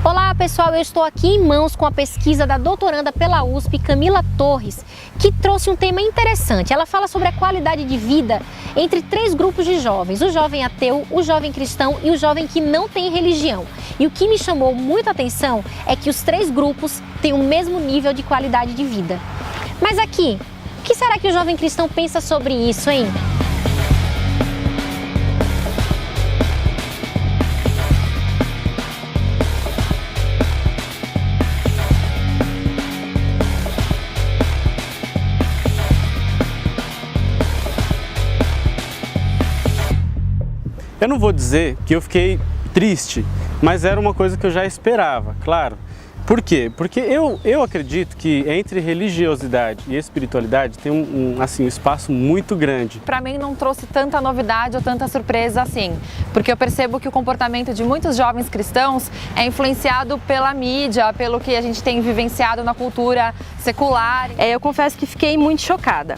Olá pessoal, eu estou aqui em mãos com a pesquisa da doutoranda pela USP, Camila Torres, que trouxe um tema interessante. Ela fala sobre a qualidade de vida entre 3 grupos de jovens: o jovem ateu, o jovem cristão e o jovem que não tem religião. E o que me chamou muita atenção é que os 3 grupos têm o mesmo nível de qualidade de vida. Mas aqui, o que será que o jovem cristão pensa sobre isso, hein? Eu não vou dizer que eu fiquei triste, mas era uma coisa que eu já esperava, claro. Por quê? Porque eu acredito que entre religiosidade e espiritualidade tem um espaço muito grande. Para mim não trouxe tanta novidade ou tanta surpresa assim, porque eu percebo que o comportamento de muitos jovens cristãos é influenciado pela mídia, pelo que a gente tem vivenciado na cultura secular. Eu confesso que fiquei muito chocada.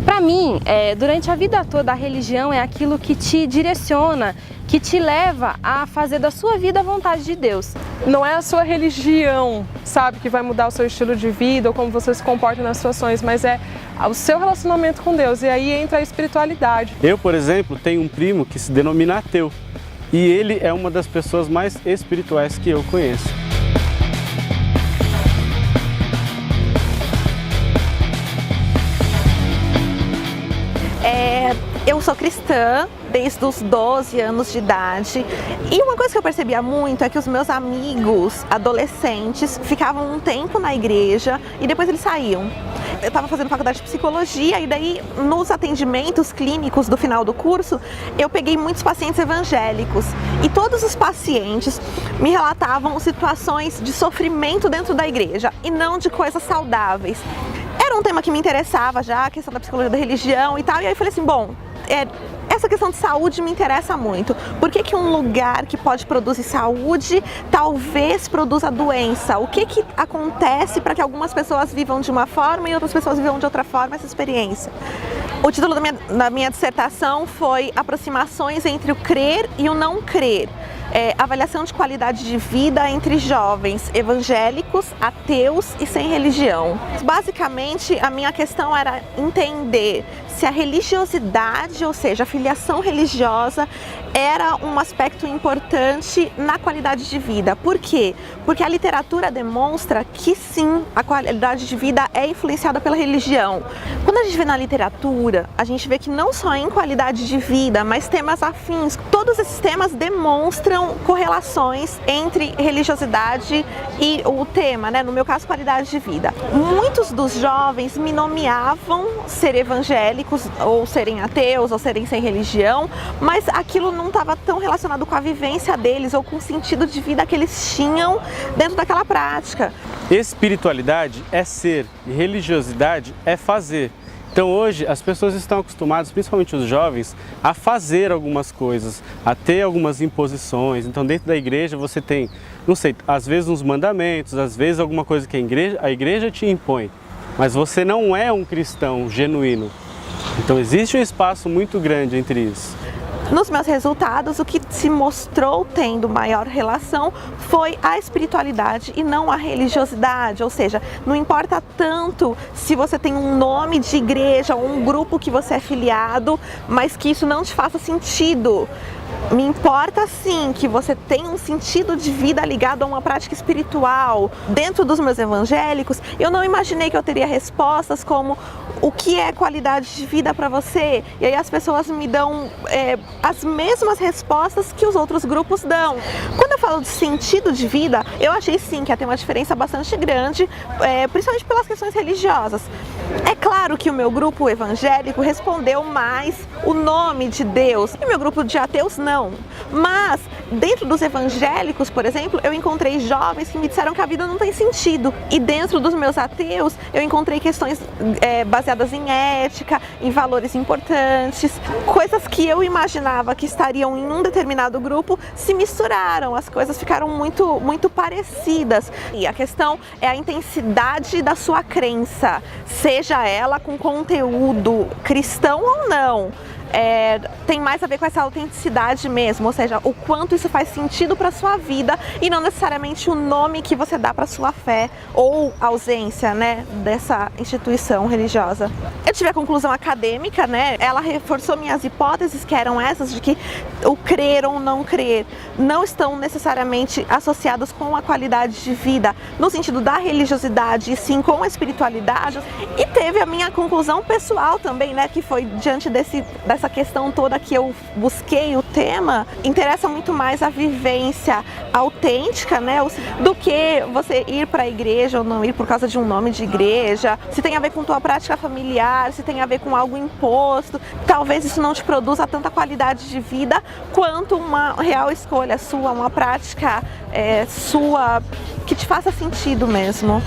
Para mim, durante a vida toda, a religião é aquilo que te direciona, que te leva a fazer da sua vida a vontade de Deus. Não é a sua religião, sabe, que vai mudar o seu estilo de vida ou como você se comporta nas situações, mas é o seu relacionamento com Deus, e aí entra a espiritualidade. Eu, por exemplo, tenho um primo que se denomina ateu, e ele é uma das pessoas mais espirituais que eu conheço. Eu sou cristã desde os 12 anos de idade, e uma coisa que eu percebia muito é que os meus amigos adolescentes ficavam um tempo na igreja e depois eles saíam. Eu estava fazendo faculdade de psicologia e daí nos atendimentos clínicos do final do curso eu peguei muitos pacientes evangélicos e todos os pacientes me relatavam situações de sofrimento dentro da igreja e não de coisas saudáveis. Era um tema que me interessava já, a questão da psicologia da religião e tal, e aí eu falei assim, bom, essa questão de saúde me interessa muito. Por que um lugar que pode produzir saúde talvez produza doença? O que acontece para que algumas pessoas vivam de uma forma e outras pessoas vivam de outra forma essa experiência? O título da minha dissertação foi Aproximações entre o crer e o não crer. Avaliação de qualidade de vida entre jovens evangélicos, ateus e sem religião. Basicamente, a minha questão era entender se a religiosidade, ou seja, a filiação religiosa, era um aspecto importante na qualidade de vida. Por quê? Porque a literatura demonstra que sim, a qualidade de vida é influenciada pela religião. Quando a gente vê na literatura, a gente vê que não só em qualidade de vida, mas temas afins, todos esses temas demonstram correlações entre religiosidade e o tema, né? No meu caso, qualidade de vida. Muitos dos jovens me nomeavam ser evangélicos, ou serem ateus, ou serem sem religião, mas aquilo não estava tão relacionado com a vivência deles ou com o sentido de vida que eles tinham dentro daquela prática. Espiritualidade é ser e religiosidade é fazer. Então hoje as pessoas estão acostumadas, principalmente os jovens, a fazer algumas coisas, a ter algumas imposições. Então dentro da igreja você tem, não sei, às vezes uns mandamentos, às vezes alguma coisa que a igreja te impõe, mas você não é um cristão genuíno. Então existe um espaço muito grande entre isso. Nos meus resultados, o que se mostrou tendo maior relação foi a espiritualidade e não a religiosidade, ou seja, não importa tanto se você tem um nome de igreja ou um grupo que você é filiado, mas que isso não te faça sentido. Me importa sim que você tenha um sentido de vida ligado a uma prática espiritual. Dentro dos meus evangélicos, eu não imaginei que eu teria respostas como o que é qualidade de vida para você? E aí as pessoas me dão as mesmas respostas que os outros grupos dão. Quando eu falo de sentido de vida, eu achei sim que ia ter uma diferença bastante grande, principalmente pelas questões religiosas. É claro que o meu grupo evangélico respondeu mais o nome de Deus, e meu grupo de ateus não. Mas dentro dos evangélicos, por exemplo, eu encontrei jovens que me disseram que a vida não tem sentido. E dentro dos meus ateus, eu encontrei questões baseadas em ética, em valores importantes, coisas que eu imaginava que estariam em um determinado grupo se misturaram, as coisas ficaram muito parecidas. E a questão é a intensidade da sua crença, seja ela com conteúdo cristão ou não. tem mais a ver com essa autenticidade mesmo, ou seja, o quanto isso faz sentido para sua vida e não necessariamente o nome que você dá para sua fé ou ausência, né, dessa instituição religiosa. Eu tive a conclusão acadêmica, né, ela reforçou minhas hipóteses, que eram essas de que o crer ou não crer não estão necessariamente associados com a qualidade de vida, no sentido da religiosidade, e sim com a espiritualidade. E teve a minha conclusão pessoal também, né, que foi diante dessa questão toda que eu busquei o tema, interessa muito mais a vivência autêntica, né, do que você ir para a igreja ou não ir por causa de um nome de igreja, se tem a ver com tua prática familiar, se tem a ver com algo imposto. Talvez isso não te produza tanta qualidade de vida quanto uma real escolha sua, uma prática sua que te faça sentido mesmo.